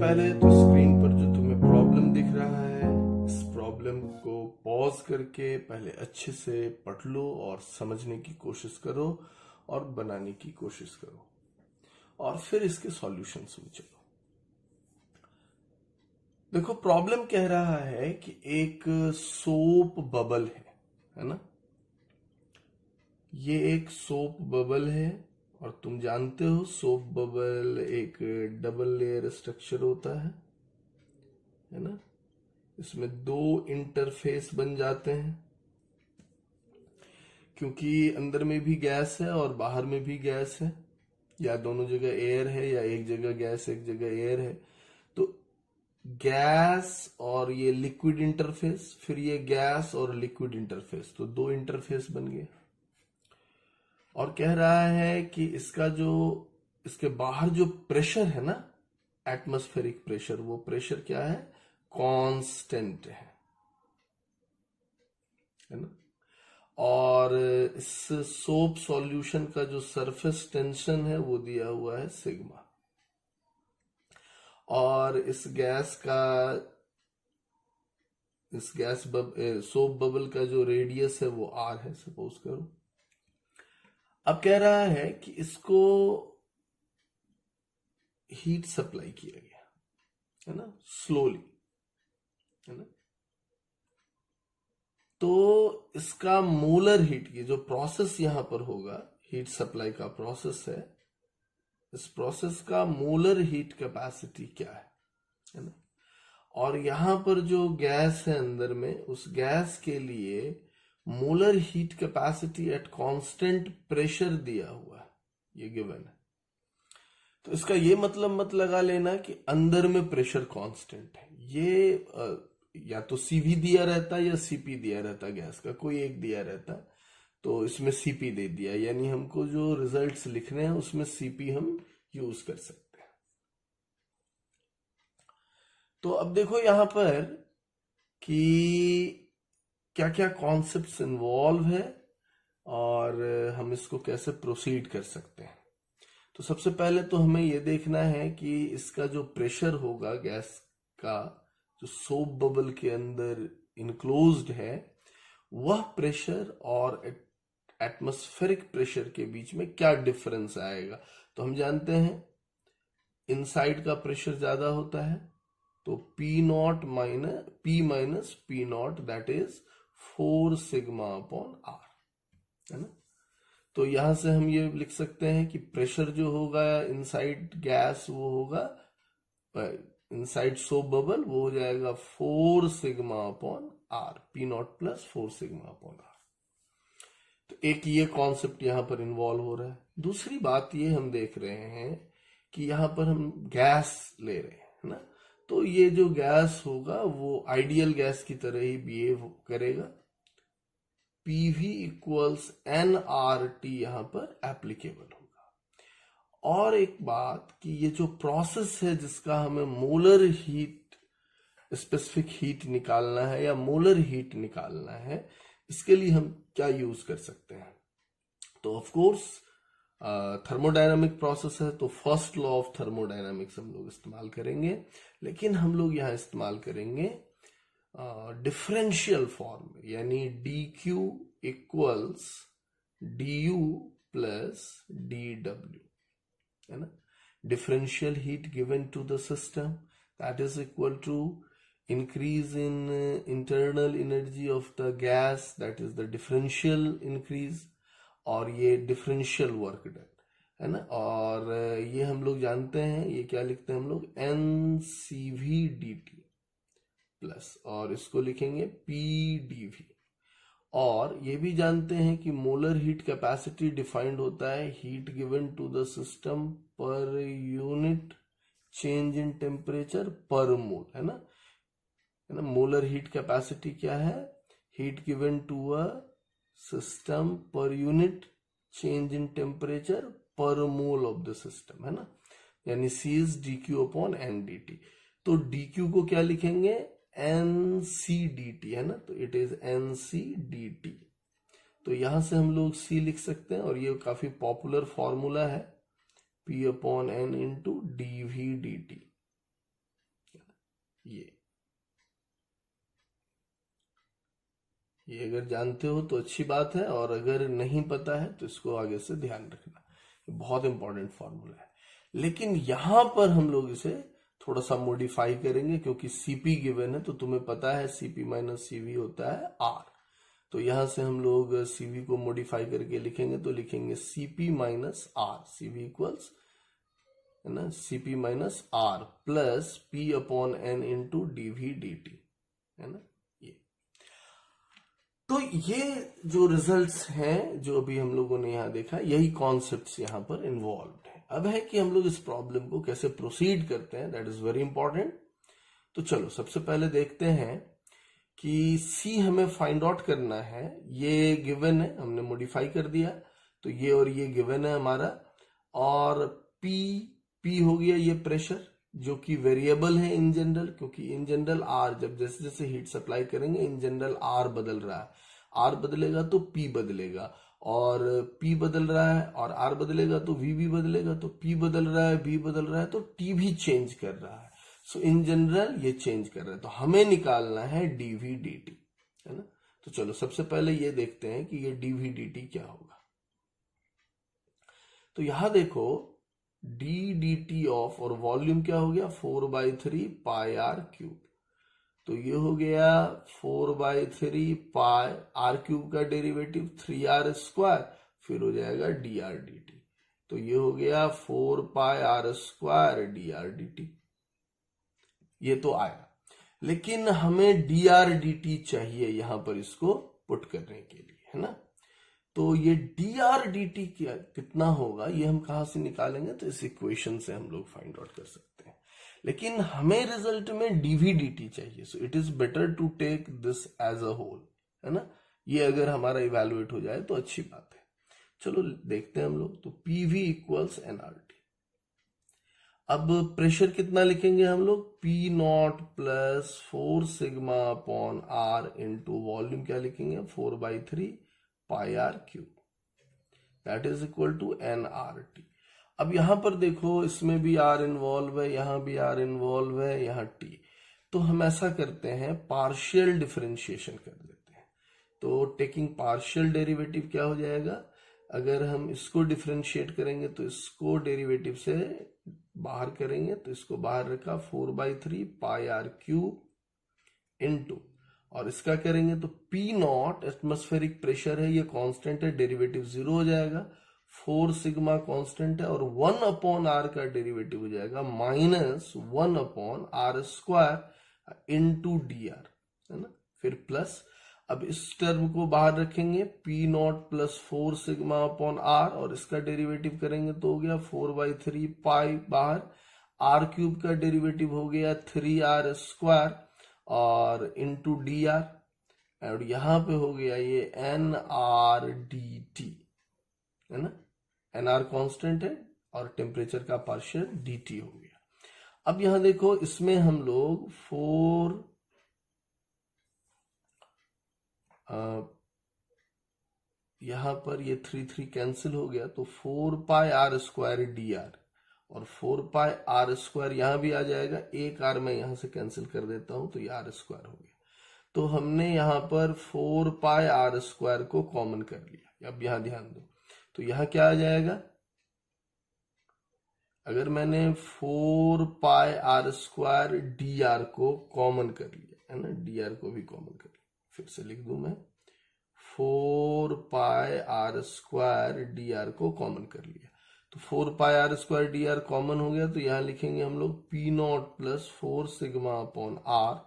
पहले तो स्क्रीन पर जो तुम्हें प्रॉब्लम दिख रहा है, इस प्रॉब्लम को पॉज करके पहले अच्छे से पढ़ लो और समझने की कोशिश करो और बनाने की कोशिश करो और फिर इसके सॉल्यूशंस में चलो। देखो, प्रॉब्लम कह रहा है कि एक सोप बबल है ना। ये एक सोप बबल है और तुम जानते हो सोप बबल एक डबल लेयर स्ट्रक्चर होता है ना। इसमें दो इंटरफेस बन जाते हैं क्योंकि अंदर में भी गैस है और बाहर में भी गैस है, या दोनों जगह एयर है या एक जगह गैस एक जगह एयर है। तो गैस और ये लिक्विड इंटरफेस, फिर ये गैस और लिक्विड इंटरफेस, तो दो इंटरफेस बन गए। और कह रहा है कि इसके बाहर जो प्रेशर है ना, एटमॉस्फेरिक प्रेशर, वो प्रेशर क्या है? कांस्टेंट है ना। और इस सोप सॉल्यूशन का जो सरफेस टेंशन है वो दिया हुआ है सिग्मा, और सोप बबल का जो रेडियस है वो आर है, सपोज करो। अब कह रहा है कि इसको हीट सप्लाई किया गया है ना, स्लोली, है ना। तो इसका मोलर हीट की जो प्रोसेस यहां पर होगा, हीट सप्लाई का प्रोसेस है, इस प्रोसेस का मोलर हीट कैपेसिटी क्या है ना। और यहां पर जो गैस है अंदर में, उस गैस के लिए molar heat capacity at constant pressure दिया हुआ है, ये गिवन है। तो इसका ये मतलब मत लगा लेना कि अंदर में प्रेशर कांस्टेंट है। या तो सीवी दिया रहता है या सीपी दिया रहता है, गैस का कोई एक दिया रहता है, तो इसमें सीपी दे दिया, यानी हमको जो रिजल्ट्स लिखने हैं उसमें सीपी हम यूज कर सकते हैं। तो अब देखो यहां पर कि क्या क्या कॉन्सेप्ट्स इन्वॉल्व है और हम इसको कैसे प्रोसीड कर सकते हैं। तो सबसे पहले तो हमें यह देखना है कि इसका जो प्रेशर होगा गैस का, जो सोप बबल के अंदर इनक्लोज्ड है, वह प्रेशर और एटमॉस्फेरिक प्रेशर के बीच में क्या डिफरेंस आएगा। तो हम जानते हैं इनसाइड का प्रेशर ज्यादा होता है, तो P minus P not, that is 4 sigma upon R, है ना। तो यहां से हम ये लिख सकते हैं कि प्रेशर जो होगा इनसाइड गैस, वो होगा इनसाइड सोप बबल, वो हो जाएगा 4 sigma upon R, P not plus 4 sigma upon R. तो एक ये कॉन्सेप्ट यहां पर इन्वॉल्व हो रहा है। दूसरी बात ये हम देख रहे हैं कि यहां पर हम गैस ले रहे हैं, है ना। तो ये जो गैस होगा वो आइडियल गैस की तरह ही बिहेव करेगा। PV equals N R T यहां पर एप्लीकेबल होगा। और एक बात कि ये जो प्रोसेस है जिसका हमें मोलर हीट, स्पेसिफिक हीट निकालना है या मोलर हीट निकालना है, इसके लिए हम क्या यूज कर सकते हैं। तो ऑफ कोर्स थर्मोडायनामिक प्रोसेस है, तो फर्स्ट लॉ ऑफ थर्मोडायनामिक्स हम लोग इस्तेमाल करेंगे, लेकिन हम लोग यहां इस्तेमाल करेंगे डिफरेंशियल फॉर्म, यानी D Q equals D U plus D W, है ना। Differential heat given to the system, that is equal to increase in internal energy of the gas, that is the differential increase, और ये differential work done, है ना। और ये हम लोग जानते हैं, ये क्या लिखते हैं हम लोग, NCV dt प्लस, और इसको लिखेंगे PdV। और ये भी जानते हैं कि मोलर हीट कैपेसिटी डिफाइंड होता है heat given to the system per unit change in temperature per mole, है ना। मोलर हीट कैपेसिटी क्या है? Heat given to a system per unit change in temperature per mole of the system, है ना, यानी C is D Q upon N D T. तो D Q को क्या लिखेंगे? एन सी डी टी, है ना, तो it is N C D T. तो यहां से हम लोग सी लिख सकते हैं, और ये काफी पॉपुलर फॉर्मूला है, P upon N into D V D T. ये अगर जानते हो तो अच्छी बात है, और अगर नहीं पता है तो इसको आगे से ध्यान रखना। ये बहुत इंपॉर्टेंट फॉर्मूला है। लेकिन यहां पर हम लोग इसे थोड़ा सा मॉडिफाई करेंगे, क्योंकि सीपी गिवन है तो तुम्हें पता है सीपी माइनस सीवी होता है आर। तो यहां से हम लोग सीवी को मॉडिफाई करके लिखेंगे, तो लिखेंगे CP minus R, CV equals है ना CP minus R plus P upon N into DV D T, है ना। तो ये जो रिजल्ट्स हैं जो अभी हम लोगों ने यहाँ देखा, यही कॉन्सेप्ट्स यहाँ पर इन्वॉल्व है। अब है कि हम लोग इस प्रॉब्लम को कैसे प्रोसीड करते हैं, दैट इज वेरी इंपॉर्टेंट। तो चलो सबसे पहले देखते हैं कि सी हमें फाइंड आउट करना है। ये गिवन है, हमने मॉडिफाई कर दिया, तो ये और ये गिवन है हमारा। और पी हो गया ये प्रेशर, जो कि वेरिएबल है इन जनरल, क्योंकि इन जनरल आर, जब जैसे जैसे हीट सप्लाई करेंगे इन जनरल आर बदल रहा है, आर बदलेगा तो पी बदलेगा, और पी बदल रहा है और आर बदलेगा तो वी भी बदलेगा, तो पी बदल रहा है, वी बदल रहा है, तो टी भी चेंज कर रहा है। सो इन जनरल ये चेंज कर रहा है, तो हमें निकालना है डीवी डी टी, है ना। तो चलो सबसे पहले ये देखते हैं कि ये डीवी डी टी क्या होगा। तो यहां देखो डी डी टी ऑफ, और वॉल्यूम क्या हो गया 4/3 पाई आर क्यूब। तो ये हो गया 4/3 पाई आर क्यूब का डेरिवेटिव 3r स्क्वायर, फिर हो जाएगा डी आर डी टी। तो ये हो गया 4 pi are square D R D T, ये तो आया। लेकिन हमें डी आर डी टी चाहिए यहां पर इसको पुट करने के लिए, है ना। तो ये डी आर डी टी कितना होगा, ये हम कहां से निकालेंगे, तो इस इक्वेशन से हम लोग फाइंड आउट कर सकते हैं। लेकिन हमें रिजल्ट में डीवी डी टी चाहिए, so it is better to take this as a whole, है ना। ये अगर हमारा इवेलुएट हो जाए तो अच्छी बात है। चलो देखते हैं हम लोग। तो पीवी इक्वल्स एनआरटी। अब प्रेशर कितना लिखेंगे हम लोग, P not plus 4 sigma upon R into volume क्या लिखेंगे 4/3 pi R cube, that is equal to N R T. अब यहां पर देखो इसमें भी आर इन्वॉल्व है, यहां भी आर इन्वॉल्व है, यहां टी। तो हम ऐसा करते हैं पार्शियल डिफरेंशिएशन कर देते हैं। तो टेकिंग पार्शियल डेरिवेटिव क्या हो जाएगा, अगर हम इसको डिफरेंशिएट करेंगे तो इसको डेरिवेटिव से बाहर करेंगे, तो इसको बाहर रखा 4/3 पाई आर क्यूब इंटू, और इसका करेंगे तो पी नॉट एटमॉस्फेरिक प्रेशर है, ये कांस्टेंट है, डेरिवेटिव 0 हो जाएगा, 4 सिग्मा कांस्टेंट है, और 1 अपॉन आर का डेरिवेटिव हो जाएगा -1 upon R square into D R, है ना। फिर प्लस, अब इस टर्म को बाहर रखेंगे, P not plus 4 sigma upon R, और इसका डेरिवेटिव करेंगे तो हो गया 4/3 पाई, बाहर आर क्यूब का डेरिवेटिव हो गया 3r स्क्वायर और इंटू डी आर, और यहां पे हो गया ये एन आर डी टी, है ना। एन आर कॉन्स्टेंट है और टेम्परेचर का पार्शियल डी टी हो गया। अब यहां देखो इसमें हम लोग 4 यहां पर ये 3 कैंसिल हो गया, तो 4 pi are square D R, और 4 पाई आर स्क्वायर यहां भी आ जाएगा, एक आर मैं यहां से कैंसिल कर देता हूं, तो ये आर स्क्वायर हो गया। तो हमने यहां पर 4 पाई आर स्क्वायर को कॉमन कर लिया। अब यहां ध्यान दो, तो यहां क्या आ जाएगा, अगर मैंने 4 pi are square D R को कॉमन कर लिया, है ना, डी आर को भी कॉमन कर लिया, फिर से लिख दूं मैं 4 pi are square D R को कॉमन कर लिया, तो 4 pi are square D R common हो गया, तो यहां लिखेंगे हम लोग P not plus 4 sigma upon R,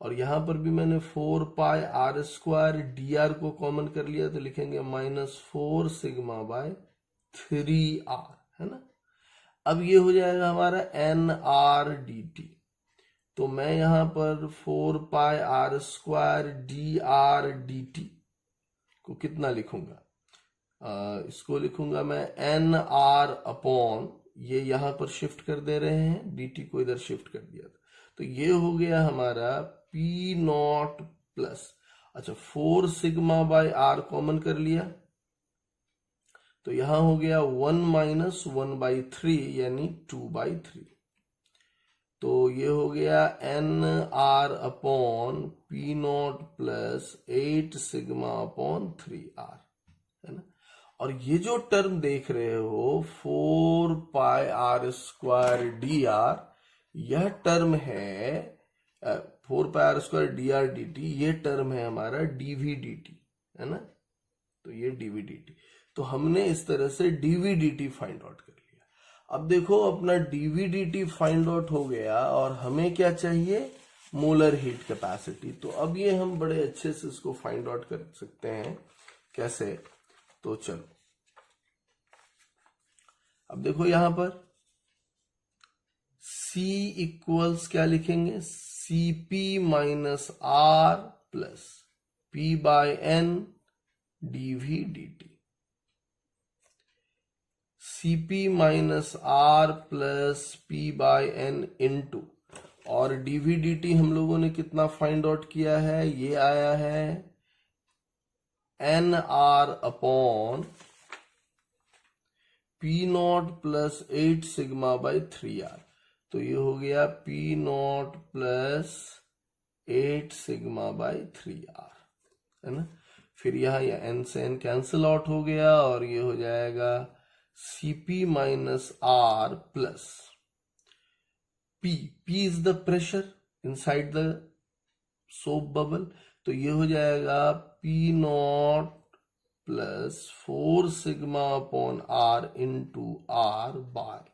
और यहां पर भी मैंने 4 pi are square D R को कॉमन कर लिया, तो लिखेंगे -4 सिग्मा बाय 3r, है ना। अब ये हो जाएगा हमारा एन आर डी टी। तो मैं यहां पर 4 pi are square D R D t को कितना लिखूंगा, इसको लिखूंगा मैं एन आर अपॉन, ये यहां पर शिफ्ट कर दे रहे हैं, डी टी को इधर शिफ्ट कर दिया था, तो ये हो गया हमारा पी नॉट प्लस, अच्छा 4 सिग्मा बाय आर कॉमन कर लिया, तो यहां हो गया 1 - 1/3 यानी 2/3, तो ये हो गया NR upon P not plus 8 sigma upon 3R, है ना। और ये जो टर्म देख रहे हो 4 पाई R स्क्वायर DR, यह टर्म है 4 पाई R स्क्वायर DR DT, ये टर्म है हमारा dV dt, है ना। तो ये dV dt, तो हमने इस तरह से dV dt फाइंड आउट कर लिया। अब देखो अपना dV dt फाइंड आउट हो गया और हमें क्या चाहिए, मोलर हीट कैपेसिटी। तो अब ये हम बड़े अच्छे से इसको फाइंड आउट कर सकते हैं। कैसे, तो चलो अब देखो यहां पर C इक्वल्स क्या लिखेंगे, Cp minus R plus P by N dV dt। Cp minus R plus P by N into, और dV dt हम लोगों ने कितना फाइंड आउट किया है, ये आया है NR upon P not plus 8 sigma by 3R। तो ये हो गया P not plus 8 sigma by 3R, है ना। फिर यहाँ N से N कैंसिल आउट हो गया और ये हो जाएगा Cp minus R plus P is the pressure inside the soap bubble, तो ये हो जाएगा P not plus 4 sigma upon R into R by,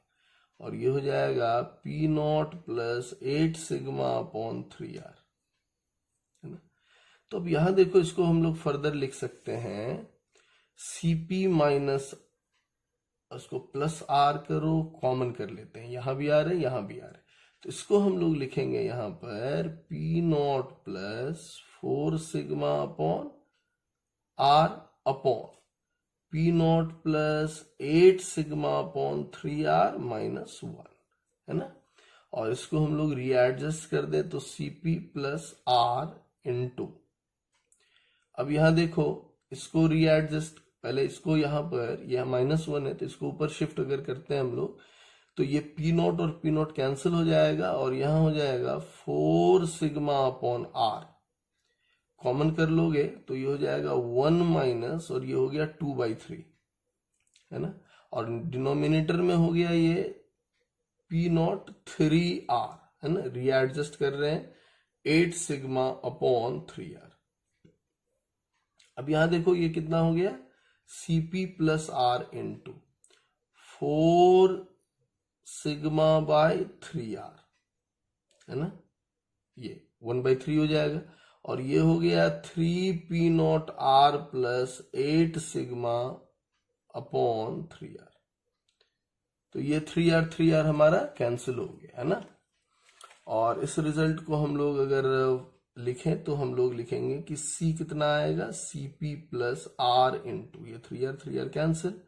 और ये हो जाएगा P not plus 8 sigma upon 3R, है ना। तो अब यहां देखो, इसको हम लोग फर्दर लिख सकते हैं Cp माइनस, उसको प्लस R करो, कॉमन कर लेते हैं, यहां भी आ रहे यहां भी आ रहे, तो इसको हम लोग लिखेंगे यहां पर P not plus 4 sigma upon R upon P not plus 8 sigma upon 3R minus 1, है ना। और इसको हम लोग रीएडजस्ट कर दे तो Cp प्लस R इंटू, अब यहां देखो इसको रीएडजस्ट, पहले इसको यहां पर, यह -1 है तो इसको ऊपर शिफ्ट अगर करते हैं हम लोग, तो ये P नॉट और P नॉट कैंसिल हो जाएगा और यहां हो जाएगा 4 सिग्मा अपॉन R, कॉमन कर लोगे तो ये हो जाएगा 1 माइनस, और ये हो गया 2/3, है ना। और डिनोमिनेटर में हो गया ये P नॉट 3R, है ना, रीएडजस्ट कर रहे हैं 8 सिग्मा अपॉन 3R। अब यहां देखो ये कितना हो गया, Cp plus R into 4 sigma bye 3R, है ना, ये 1/3 हो जाएगा, और ये हो गया 3P not R plus 8 sigma upon 3R। तो ये 3R हमारा कैंसिल हो गया, है ना। और इस रिजल्ट को हम लोग अगर लिखें तो हम लोग लिखेंगे कि C कितना आएगा, Cp प्लस R इंटू, ये 3R cancel,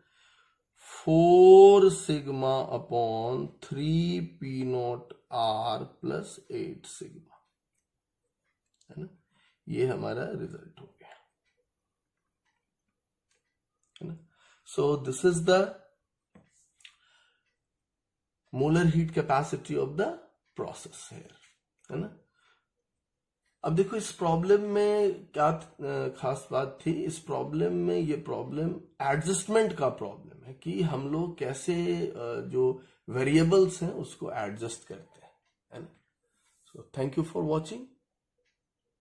4 sigma upon 3P not R plus 8 sigma, है ना। ये हमारा रिजल्ट हो गया, है ना। So this is the molar heat capacity of the process है, है ना। अब देखो इस प्रॉब्लम में क्या खास बात थी, इस प्रॉब्लम में ये प्रॉब्लम एडजस्टमेंट का प्रॉब्लम है कि हम लोग कैसे जो वेरिएबल्स हैं उसको एडजस्ट करते हैं, है ना। So thank you for watching.